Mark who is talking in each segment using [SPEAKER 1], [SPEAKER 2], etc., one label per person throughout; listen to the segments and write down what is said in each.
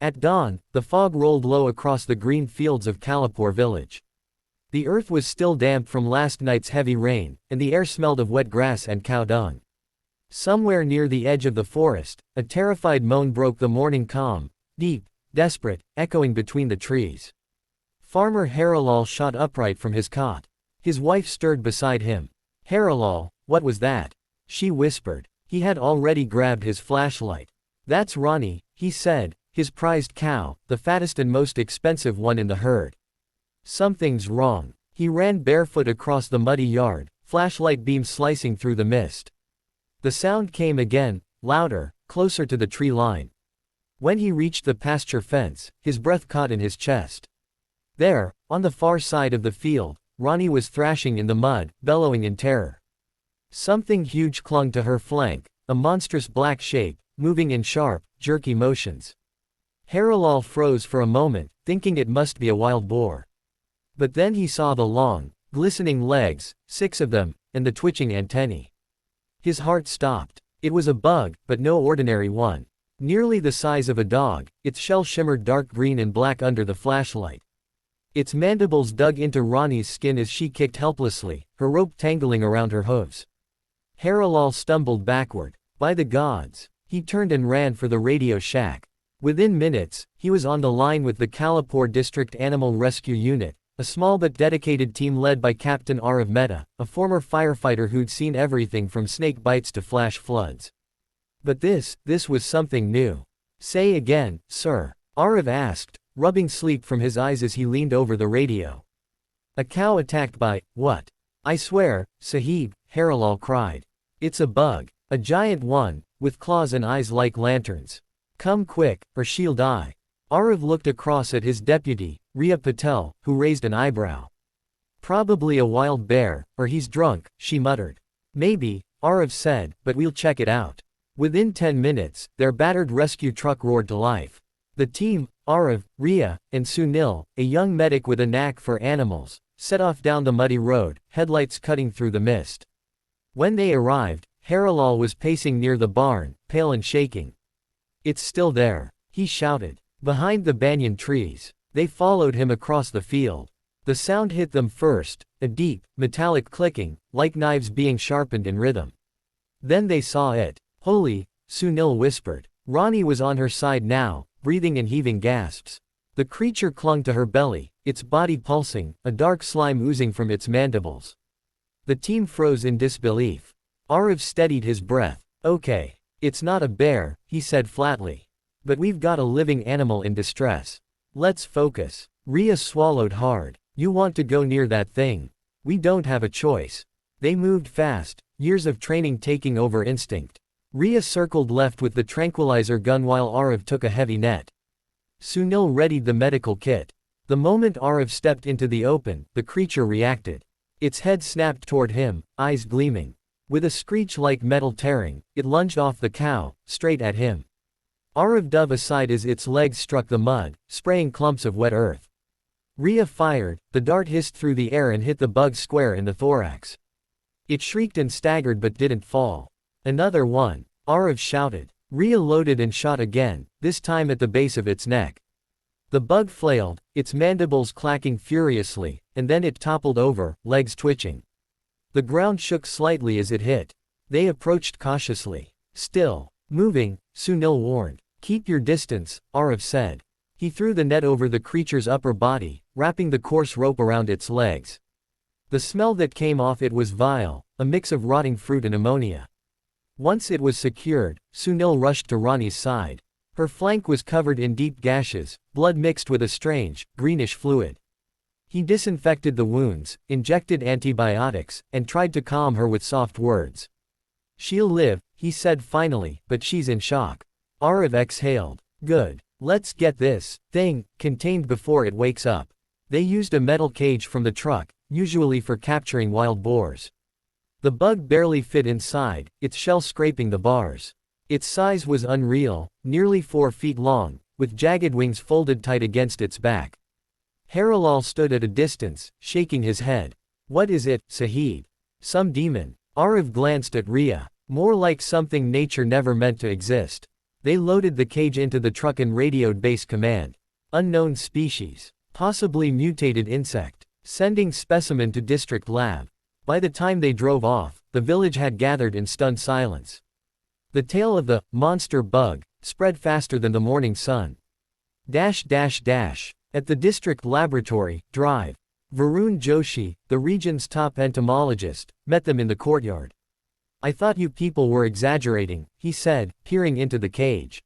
[SPEAKER 1] At dawn, the fog rolled low across the green fields of Kalapur village. The earth was still damp from last night's heavy rain, and the air smelled of wet grass and cow dung. Somewhere near the edge of the forest, a terrified moan broke the morning calm, deep, desperate, echoing between the trees. Farmer Harilal shot upright from his cot. His wife stirred beside him. "Harilal, what was that?" she whispered. He had already grabbed his flashlight. "That's Ronnie," he said, his prized cow, the fattest and most expensive one in the herd. "Something's wrong." He ran barefoot across the muddy yard, flashlight beam slicing through the mist. The sound came again, louder, closer to the tree line. When he reached the pasture fence, his breath caught in his chest. There, on the far side of the field, Ronnie was thrashing in the mud, bellowing in terror. Something huge clung to her flank, a monstrous black shape, moving in sharp, jerky motions. Harilal froze for a moment, thinking it must be a wild boar. But then he saw the long, glistening legs, 6 of them, and the twitching antennae. His heart stopped. It was a bug, but no ordinary one. Nearly the size of a dog, its shell shimmered dark green and black under the flashlight. Its mandibles dug into Ronnie's skin as she kicked helplessly, her rope tangling around her hooves. Harilal stumbled backward. By the gods! He turned and ran for the radio shack. Within minutes, he was on the line with the Kalapur District Animal Rescue Unit, a small but dedicated team led by Captain Aarav Mehta, a former firefighter who'd seen everything from snake bites to flash floods. But this was something new. "Say again, sir," Aarav asked, rubbing sleep from his eyes as he leaned over the radio. "A cow attacked by, what?" "I swear, Sahib," Harilal cried. "It's a bug. A giant one, with claws and eyes like lanterns. Come quick, or she'll die." Aarav looked across at his deputy, Riya Patel, who raised an eyebrow. "Probably a wild bear, or he's drunk," she muttered. "Maybe," Aarav said, "but we'll check it out." Within 10 minutes, their battered rescue truck roared to life. The team, Aarav, Riya, and Sunil, a young medic with a knack for animals, set off down the muddy road, headlights cutting through the mist. When they arrived, Harilal was pacing near the barn, pale and shaking. "It's still there," he shouted. Behind the banyan trees. They followed him across the field. The sound hit them first, a deep, metallic clicking, like knives being sharpened in rhythm. Then they saw it. "Holy," Sunil whispered. Ronnie was on her side now, breathing in heaving gasps. The creature clung to her belly, its body pulsing, a dark slime oozing from its mandibles. The team froze in disbelief. Aarav steadied his breath. "Okay. It's not a bear," he said flatly. "But we've got a living animal in distress. Let's focus." Riya swallowed hard. "You want to go near that thing? We don't have a choice." They moved fast, years of training taking over instinct. Riya circled left with the tranquilizer gun while Aarav took a heavy net. Sunil readied the medical kit. The moment Aarav stepped into the open, the creature reacted. Its head snapped toward him, eyes gleaming. With a screech like metal tearing, it lunged off the cow, straight at him. Aarav dove aside as its legs struck the mud, spraying clumps of wet earth. Riya fired, the dart hissed through the air and hit the bug square in the thorax. It shrieked and staggered but didn't fall. "Another one," Aarav shouted. Riya loaded and shot again, this time at the base of its neck. The bug flailed, its mandibles clacking furiously, and then it toppled over, legs twitching. The ground shook slightly as it hit. They approached cautiously. "Still moving," Sunil warned. "Keep your distance," Aarav said. He threw the net over the creature's upper body, wrapping the coarse rope around its legs. The smell that came off it was vile, a mix of rotting fruit and ammonia. Once it was secured, Sunil rushed to Ronnie's side. Her flank was covered in deep gashes, blood mixed with a strange, greenish fluid. He disinfected the wounds, injected antibiotics, and tried to calm her with soft words. "She'll live," he said finally, "but she's in shock." Aarav exhaled. "Good. Let's get this thing contained before it wakes up." They used a metal cage from the truck, usually for capturing wild boars. The bug barely fit inside, its shell scraping the bars. Its size was unreal, nearly 4 feet long, with jagged wings folded tight against its back. Harilal stood at a distance, shaking his head. "What is it, Sahib? Some demon?" Aarav glanced at Riya. "More like something nature never meant to exist." They loaded the cage into the truck and radioed base command. Unknown species. Possibly mutated insect. Sending specimen to district lab. By the time they drove off, the village had gathered in stunned silence. The tale of the monster bug spread faster than the morning sun. At the district laboratory, Drive. Varun Joshi, the region's top entomologist, met them in the courtyard. I thought you people were exaggerating, he said, peering into the cage.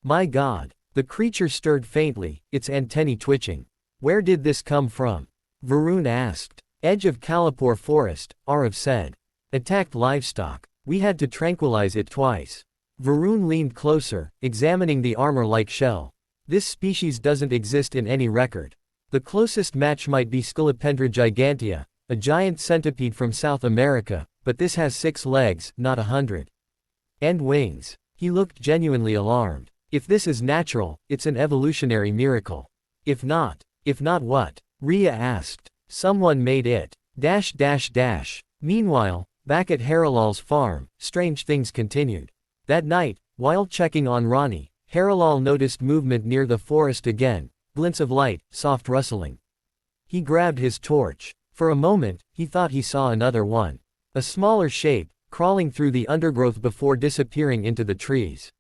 [SPEAKER 1] My God. The creature stirred faintly, its antennae twitching. Where did this come from? Varun asked. Edge of Kalapur forest, Aarav said. Attacked livestock. We had to tranquilize it twice. Varun leaned closer, examining the armor-like shell. This species doesn't exist in any record. The closest match might be Scolopendra gigantea, a giant centipede from South America, but this has 6 legs, not 100. And wings. He looked genuinely alarmed. If this is natural, it's an evolutionary miracle. If not what? Rhea asked. Someone made it. Meanwhile, back at Harilal's farm, strange things continued. That night, while checking on Ronnie, Harilal noticed movement near the forest again, glints of light, soft rustling. He grabbed his torch. For a moment, he thought he saw another one. A smaller shape, crawling through the undergrowth before disappearing into the trees.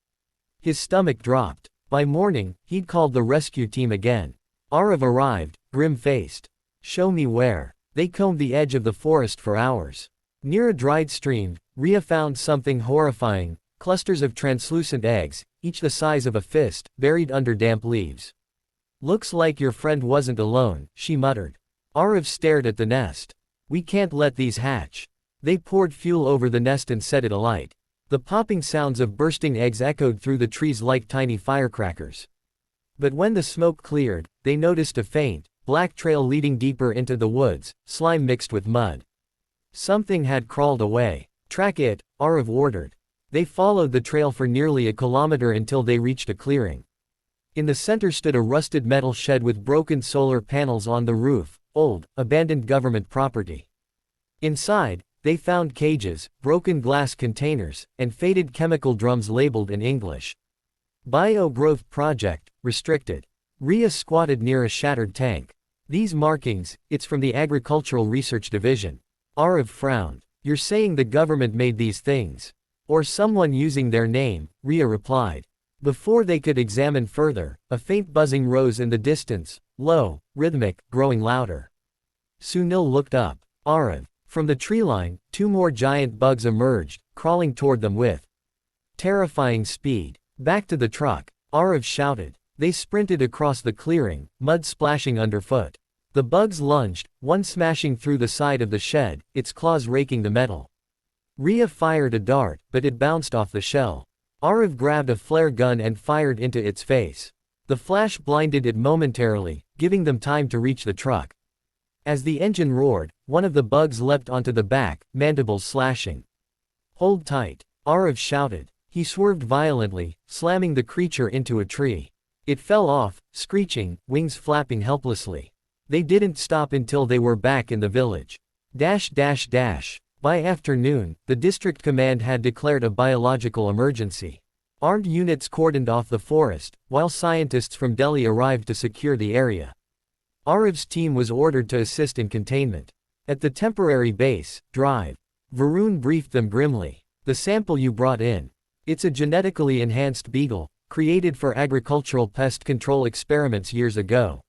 [SPEAKER 1] His stomach dropped. By morning, he'd called the rescue team again. Aarav arrived, grim-faced. Show me where. They combed the edge of the forest for hours. Near a dried stream, Rhea found something horrifying, clusters of translucent eggs, each the size of a fist, buried under damp leaves. Looks like your friend wasn't alone, she muttered. Aarav stared at the nest. We can't let these hatch. They poured fuel over the nest and set it alight. The popping sounds of bursting eggs echoed through the trees like tiny firecrackers. But when the smoke cleared, they noticed a faint, black trail leading deeper into the woods, slime mixed with mud. Something had crawled away. Track it, Aarav ordered. They followed the trail for nearly a kilometer until they reached a clearing. In the center stood a rusted metal shed with broken solar panels on the roof, old, abandoned government property. Inside, they found cages, broken glass containers, and faded chemical drums labeled in English. Bio-growth project, restricted. Rhea squatted near a shattered tank. These markings, it's from the Agricultural Research Division. Aarav frowned. You're saying the government made these things? Or someone using their name, Rhea replied. Before they could examine further, a faint buzzing rose in the distance, low, rhythmic, growing louder. Sunil looked up. Aarav. From the tree line, 2 more giant bugs emerged, crawling toward them with terrifying speed. Back to the truck, Aarav shouted. They sprinted across the clearing, mud splashing underfoot. The bugs lunged, one smashing through the side of the shed, its claws raking the metal. Rhea fired a dart, but it bounced off the shell. Aarav grabbed a flare gun and fired into its face. The flash blinded it momentarily, giving them time to reach the truck. As the engine roared, one of the bugs leapt onto the back, mandibles slashing. Hold tight, Aarav shouted. He swerved violently, slamming the creature into a tree. It fell off, screeching, wings flapping helplessly. They didn't stop until they were back in the village. By afternoon, the district command had declared a biological emergency. Armed units cordoned off the forest, while scientists from Delhi arrived to secure the area. Aarav's team was ordered to assist in containment. At the temporary base, Drive. Varun briefed them grimly. The sample you brought in. It's a genetically enhanced beetle, created for agricultural pest control experiments years ago.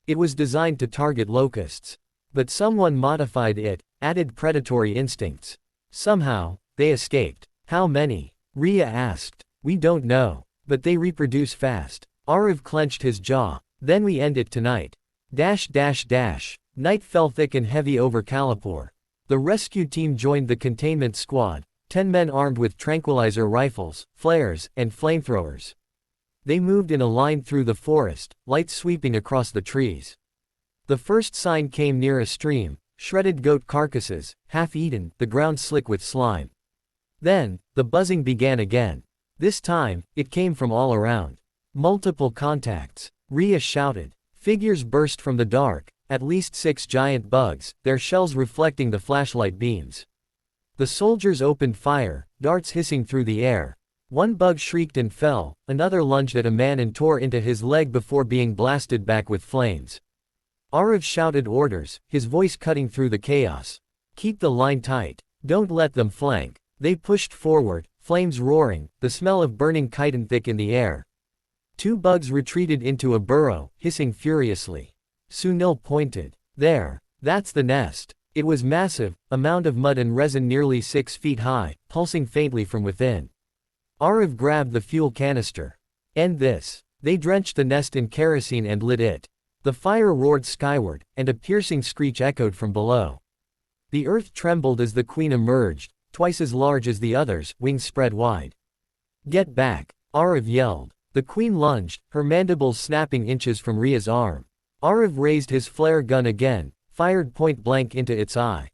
[SPEAKER 1] It was designed to target locusts. But someone modified it, added predatory instincts. Somehow, they escaped. How many? Rhea asked. We don't know. But they reproduce fast. Aarav clenched his jaw. Then we end it tonight. Night fell thick and heavy over Kalapur. The rescue team joined the containment squad, 10 men armed with tranquilizer rifles, flares, and flamethrowers. They moved in a line through the forest, light sweeping across the trees. The first sign came near a stream, shredded goat carcasses, half-eaten, the ground slick with slime. Then, the buzzing began again. This time, it came from all around. Multiple contacts. Rhea shouted. Figures burst from the dark, at least 6 giant bugs, their shells reflecting the flashlight beams. The soldiers opened fire, darts hissing through the air. One bug shrieked and fell, another lunged at a man and tore into his leg before being blasted back with flames. Aarav shouted orders, his voice cutting through the chaos. Keep the line tight. Don't let them flank. They pushed forward, flames roaring, the smell of burning chitin thick in the air. Two bugs retreated into a burrow, hissing furiously. Sunil pointed. There. That's the nest. It was massive, a mound of mud and resin nearly 6 feet high, pulsing faintly from within. Aarav grabbed the fuel canister. End this. They drenched the nest in kerosene and lit it. The fire roared skyward, and a piercing screech echoed from below. The earth trembled as the queen emerged, twice as large as the others, wings spread wide. Get back! Aarav yelled. The queen lunged, her mandibles snapping inches from Ria's arm. Aarav raised his flare gun again, fired point blank into its eye.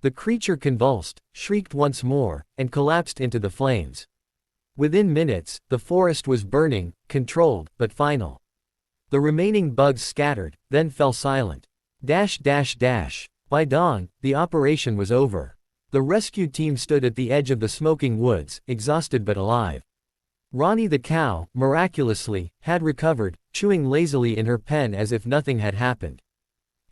[SPEAKER 1] The creature convulsed, shrieked once more, and collapsed into the flames. Within minutes, the forest was burning, controlled, but final. The remaining bugs scattered, then fell silent. By dawn, the operation was over. The rescue team stood at the edge of the smoking woods, exhausted but alive. Rani the cow, miraculously, had recovered, chewing lazily in her pen as if nothing had happened.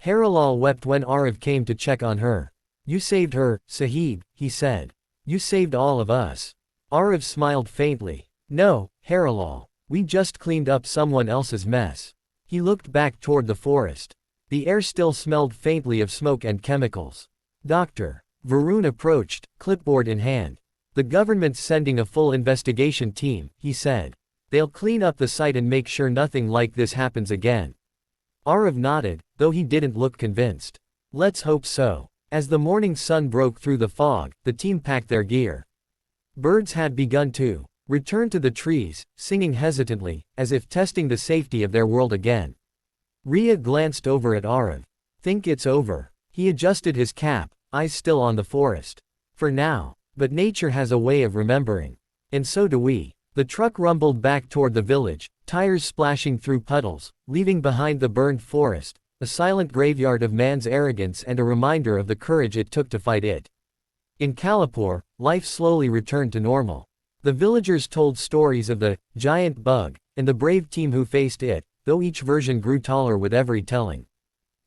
[SPEAKER 1] Harilal wept when Aarav came to check on her. You saved her, Sahib, he said. You saved all of us. Aarav smiled faintly. No, Harilal. We just cleaned up someone else's mess. He looked back toward the forest. The air still smelled faintly of smoke and chemicals. Dr. Varun approached, clipboard in hand. The government's sending a full investigation team, he said. They'll clean up the site and make sure nothing like this happens again. Aarav nodded, though he didn't look convinced. Let's hope so. As the morning sun broke through the fog, the team packed their gear. Birds had begun to return to the trees, singing hesitantly, as if testing the safety of their world again. Ria glanced over at Aarav. Think it's over. He adjusted his cap, eyes still on the forest. For now. But nature has a way of remembering. And so do we. The truck rumbled back toward the village, tires splashing through puddles, leaving behind the burned forest, a silent graveyard of man's arrogance and a reminder of the courage it took to fight it. In Kalapur, life slowly returned to normal. The villagers told stories of the giant bug and the brave team who faced it, though each version grew taller with every telling.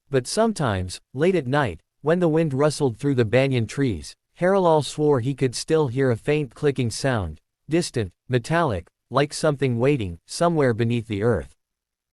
[SPEAKER 1] But sometimes, late at night, when the wind rustled through the banyan trees, Harilal swore he could still hear a faint clicking sound, distant, metallic, like something waiting, somewhere beneath the earth.